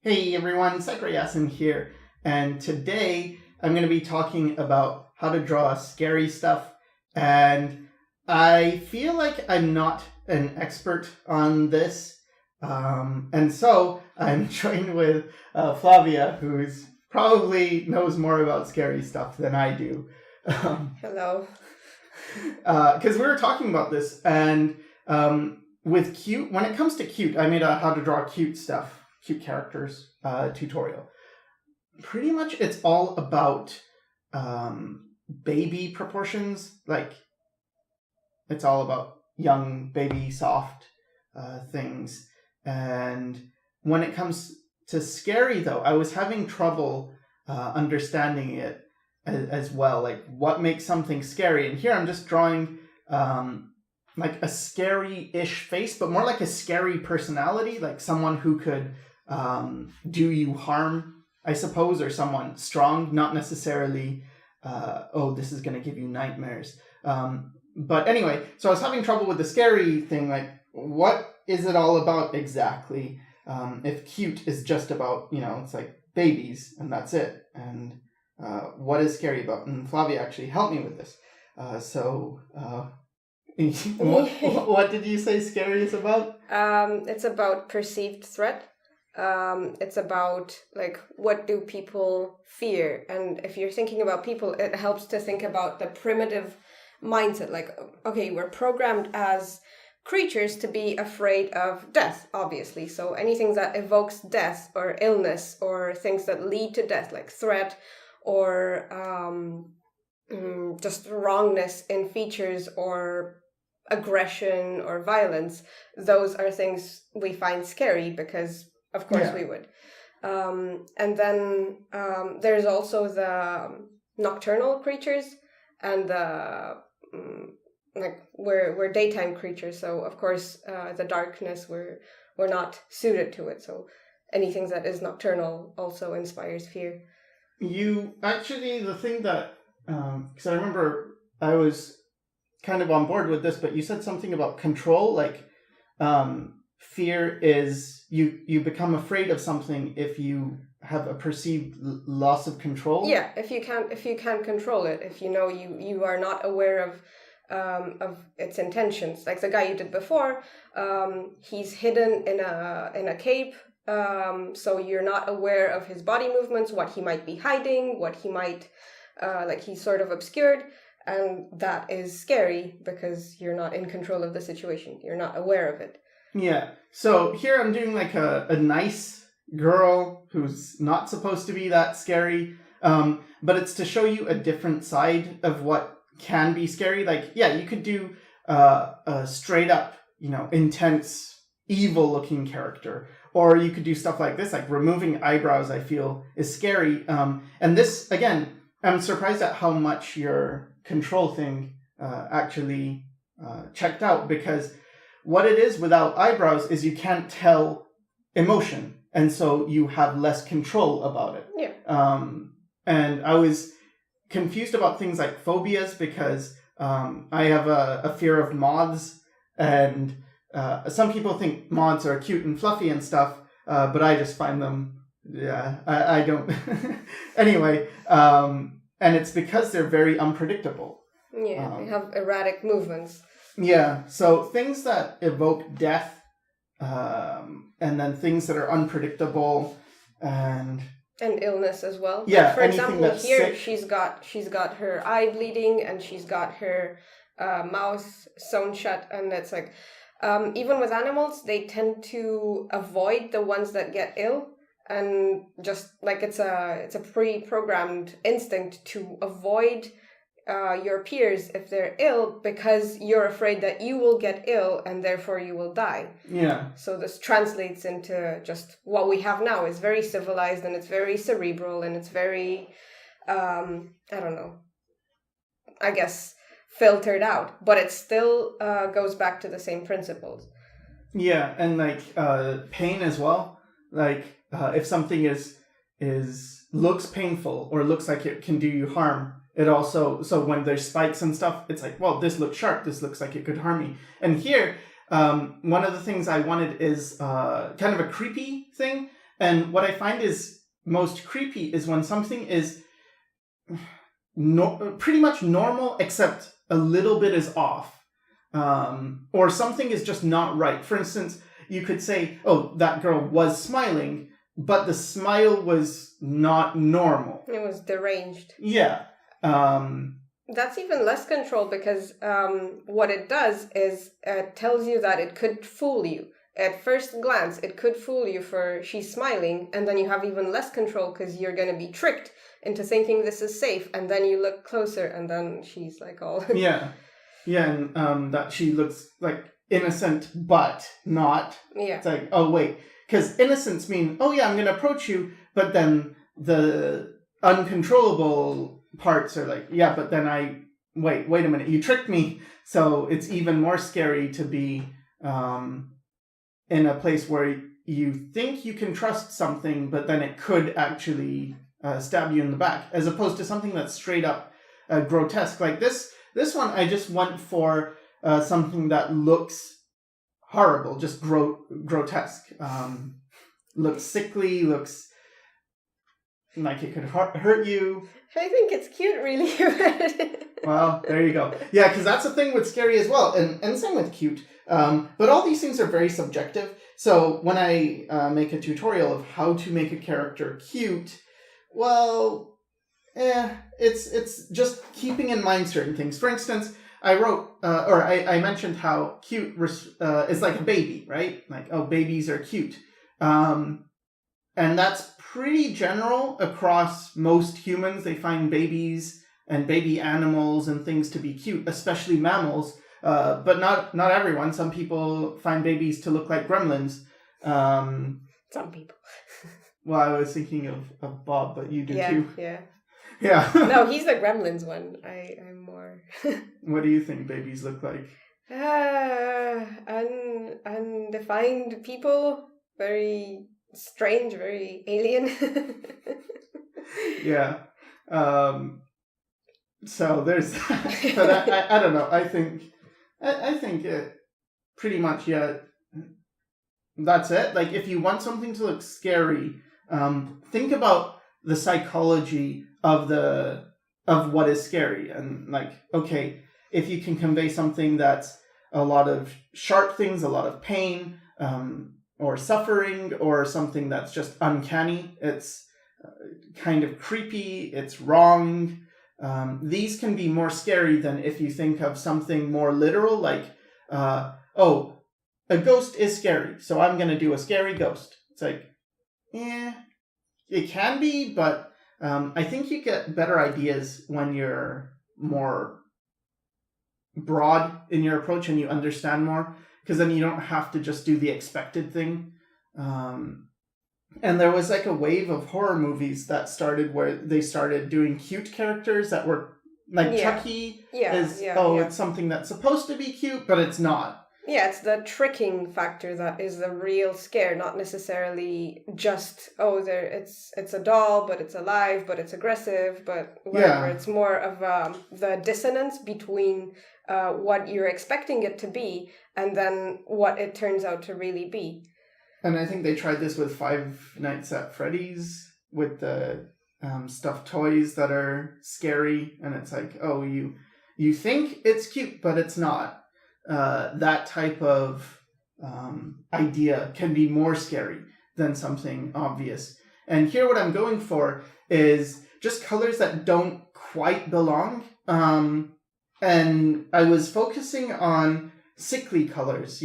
Hey everyone, Sycra here, and today I'm going to be talking about how to draw scary stuff, and I feel like I'm not an expert on this, and so I'm joined with Flavia, who's probably knows more about scary stuff than I do. Hello. Because we were talking about this, and with cute, when it comes to cute, I made a how to draw cute stuff, cute characters tutorial. Pretty much it's all about baby proportions. Like, it's all about young baby soft things. And when it comes to scary, though, I was having trouble understanding it as well. Like, what makes something scary? And here I'm just drawing like a scary-ish face, but more like a scary personality, like someone who could do you harm, I suppose, or someone strong, not necessarily, this is going to give you nightmares. But anyway, so I was having trouble with the scary thing, like, what is it all about exactly? If cute is just about, it's like babies, and that's it. And what is scary about? And Flavia actually helped me with this. What did you say scary is about? It's about perceived threat. It's about, like, what do people fear? And if you're thinking about people, it helps to think about the primitive mindset. Like, okay, we're programmed as creatures to be afraid of death, obviously. So anything that evokes death or illness or things that lead to death, like threat or just wrongness in features or aggression or violence, those are things we find scary because, of course, we would. And then there's also the nocturnal creatures and the we're daytime creatures. So of course, the darkness we're not suited to it. So anything that is nocturnal also inspires fear. You actually, the thing that because I remember I was kind of on board with this, but you said something about control, like fear is you become afraid of something if you have a perceived loss of control. Yeah, if you can't control it, if you are not aware of its intentions. Like the guy you did before, he's hidden in a cape, so you're not aware of his body movements, what he might be hiding, what he might he's sort of obscured. And that is scary because you're not in control of the situation. You're not aware of it. Yeah. So here I'm doing like a nice girl who's not supposed to be that scary. But it's to show you a different side of what can be scary. Like, yeah, you could do a straight up, intense, evil looking character. Or you could do stuff like this, like removing eyebrows, I feel, is scary. And this, again, I'm surprised at how much your control thing actually checked out, because what it is without eyebrows is you can't tell emotion, and so you have less control about it. Yeah. And I was confused about things like phobias because I have a fear of moths, and some people think moths are cute and fluffy and stuff, but I just find them, I don't. Anyway, and it's because they're very unpredictable. Yeah, they have erratic movements. Yeah, so things that evoke death, and then things that are unpredictable, and illness as well. Yeah, like, for example, here sick. she's got her eye bleeding and she's got her mouth sewn shut, and it's like even with animals, they tend to avoid the ones that get ill. And just like it's a pre-programmed instinct to avoid your peers if they're ill, because you're afraid that you will get ill and therefore you will die. Yeah. So this translates into just what we have now. It's very civilized and it's very cerebral and it's very, I don't know, I guess filtered out, but it still goes back to the same principles. Yeah, and like pain as well. Like if something looks painful or looks like it can do you harm, it also, so when there's spikes and stuff, it's like, well, this looks sharp, this looks like it could harm me. And here, one of the things I wanted is kind of a creepy thing. And what I find is most creepy is when something is pretty much normal, except a little bit is off. Or something is just not right. For instance, you could say, oh, that girl was smiling, but the smile was not normal. It was deranged. Yeah. That's even less control because what it does is it tells you that it could fool you. At first glance, it could fool you for she's smiling, and then you have even less control because you're going to be tricked into thinking this is safe, and then you look closer, and then she's like all... Yeah, and that she looks like innocent, but not. Yeah. It's like, oh, wait. Because innocence mean, oh, yeah, I'm going to approach you, but then the uncontrollable parts are like, yeah, but then wait a minute, you tricked me. So it's even more scary to be in a place where you think you can trust something, but then it could actually stab you in the back, as opposed to something that's straight up grotesque. Like this one, I just went for something that looks horrible, just grotesque. Looks sickly, looks like it could hurt you. I think it's cute, really. Well, there you go. Yeah, because that's the thing with scary as well, and same with cute. But all these things are very subjective. So when I make a tutorial of how to make a character cute, well, it's just keeping in mind certain things. For instance, I wrote, I mentioned how cute is like a baby, right? Like, oh, babies are cute. And that's pretty general across most humans. They find babies and baby animals and things to be cute, especially mammals. But not everyone. Some people find babies to look like gremlins. Some people. Well, I was thinking of Bob, but you do too. Yeah. No, he's the gremlins one. I'm more... What do you think babies look like? Undefined people. Very strange, very alien. Yeah. So there's that. But I don't know. I think it pretty much, yeah, that's it. Like, if you want something to look scary, think about the psychology of what is scary. And like, okay, if you can convey something that's a lot of sharp things, a lot of pain, or suffering, or something that's just uncanny, it's kind of creepy, it's wrong. These can be more scary than if you think of something more literal, like, oh, a ghost is scary, so I'm going to do a scary ghost. It's like, it can be, but I think you get better ideas when you're more broad in your approach and you understand more, because then you don't have to just do the expected thing. And there was like a wave of horror movies that started where they started doing cute characters that were like Chucky it's something that's supposed to be cute, but it's not. Yeah, it's the tricking factor that is the real scare, not necessarily just, it's a doll, but it's alive, but it's aggressive, but whatever. Yeah. It's more of the dissonance between what you're expecting it to be and then what it turns out to really be. And I think they tried this with Five Nights at Freddy's, with the stuffed toys that are scary, and it's like, oh, you think it's cute, but it's not. That type of idea can be more scary than something obvious. And here what I'm going for is just colors that don't quite belong. And I was focusing on sickly colors,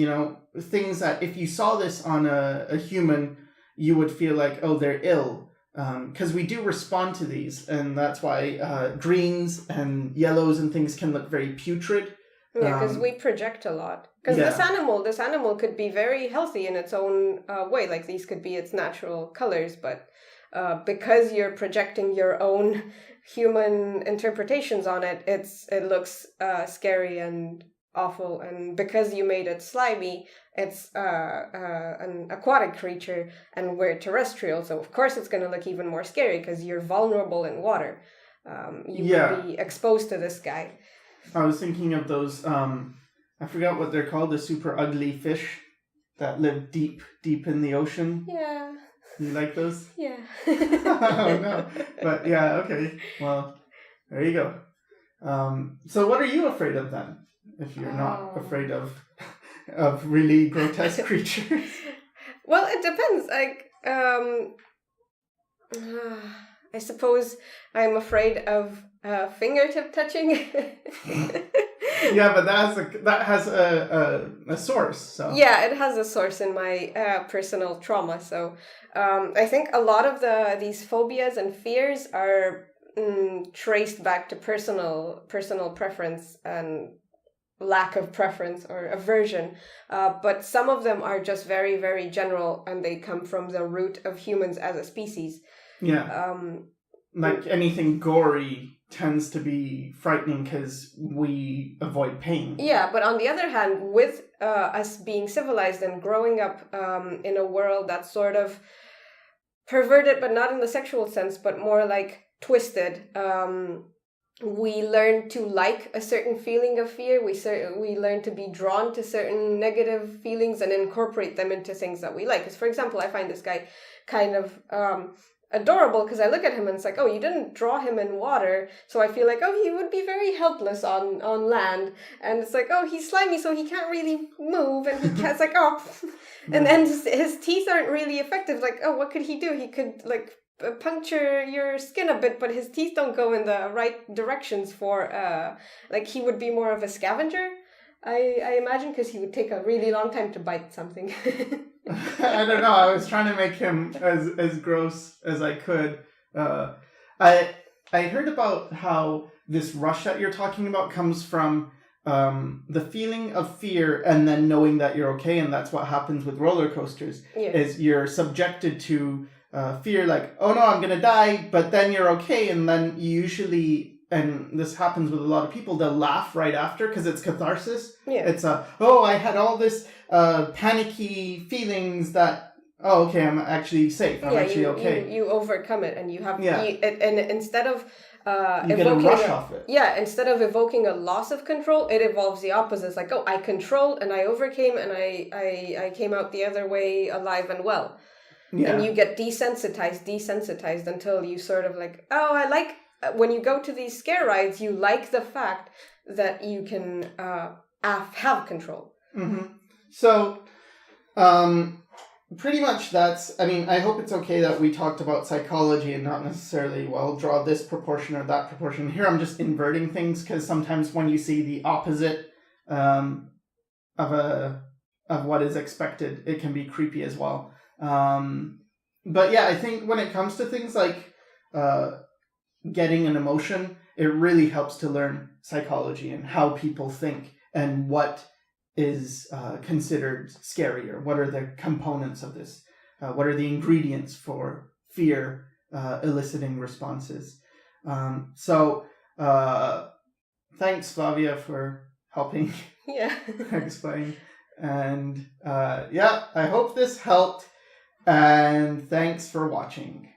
things that if you saw this on a human, you would feel like, oh, they're ill. Because we do respond to these, and that's why greens and yellows and things can look very putrid. Yeah, because we project a lot. Because this animal could be very healthy in its own way. Like, these could be its natural colors, but because you're projecting your own human interpretations on it, it looks scary and awful. And because you made it slimy, it's an aquatic creature, and we're terrestrial, so of course it's going to look even more scary because you're vulnerable in water. You will be exposed to this guy. I was thinking of those, I forgot what they're called, the super ugly fish that live deep in the ocean. Yeah. You like those? Yeah. Oh no. But yeah, okay. Well, there you go. So what are you afraid of then? If you're not afraid of really grotesque creatures. Well, it depends. I suppose I'm afraid of fingertip touching. Yeah, but that has a source. So yeah, it has a source in my personal trauma. So I think a lot of these phobias and fears are traced back to personal preference and lack of preference or aversion. But some of them are just very, very general, and they come from the root of humans as a species. Yeah. Like anything gory tends to be frightening because we avoid pain. Yeah, but on the other hand, with us being civilized and growing up in a world that's sort of perverted, but not in the sexual sense, but more like twisted, we learn to like a certain feeling of fear. We learn to be drawn to certain negative feelings and incorporate them into things that we like. Because, for example, I find this guy kind of adorable because I look at him and it's like, oh, you didn't draw him in water, so I feel like, oh, he would be very helpless on land. And it's like, oh, he's slimy, so he can't really move, and he can't, it's like, oh, and then his teeth aren't really effective. Like, oh, what could he do? He could like puncture your skin a bit, but his teeth don't go in the right directions for like he would be more of a scavenger, I imagine, because he would take a really long time to bite something. I don't know. I was trying to make him as gross as I could. I heard about how this rush that you're talking about comes from the feeling of fear and then knowing that you're okay, and that's what happens with roller coasters. Yeah. Is you're subjected to fear, like, oh no, I'm gonna die, but then you're okay, and then you usually, and this happens with a lot of people, they'll laugh right after because it's catharsis. Yeah. It's oh, I had all this panicky feelings that, oh, okay, I'm actually safe. I'm actually okay. You overcome it, and you have and instead of you get a rush off it. Yeah, instead of evoking a loss of control, it evolves the opposite. It's like, oh, I controlled and I overcame and I came out the other way alive and well. Yeah. And you get desensitized until you sort of like, oh, I like, when you go to these scare rides, you like the fact that you can have control. Mm-hmm. So, pretty much that's, I mean, I hope it's okay that we talked about psychology and not necessarily, well, draw this proportion or that proportion. Here I'm just inverting things because sometimes when you see the opposite of what is expected, it can be creepy as well. But yeah, I think when it comes to things like getting an emotion, it really helps to learn psychology and how people think and what is considered scarier. What are the components of this? What are the ingredients for fear eliciting responses? So thanks, Flavia, for helping explain. And I hope this helped. And thanks for watching.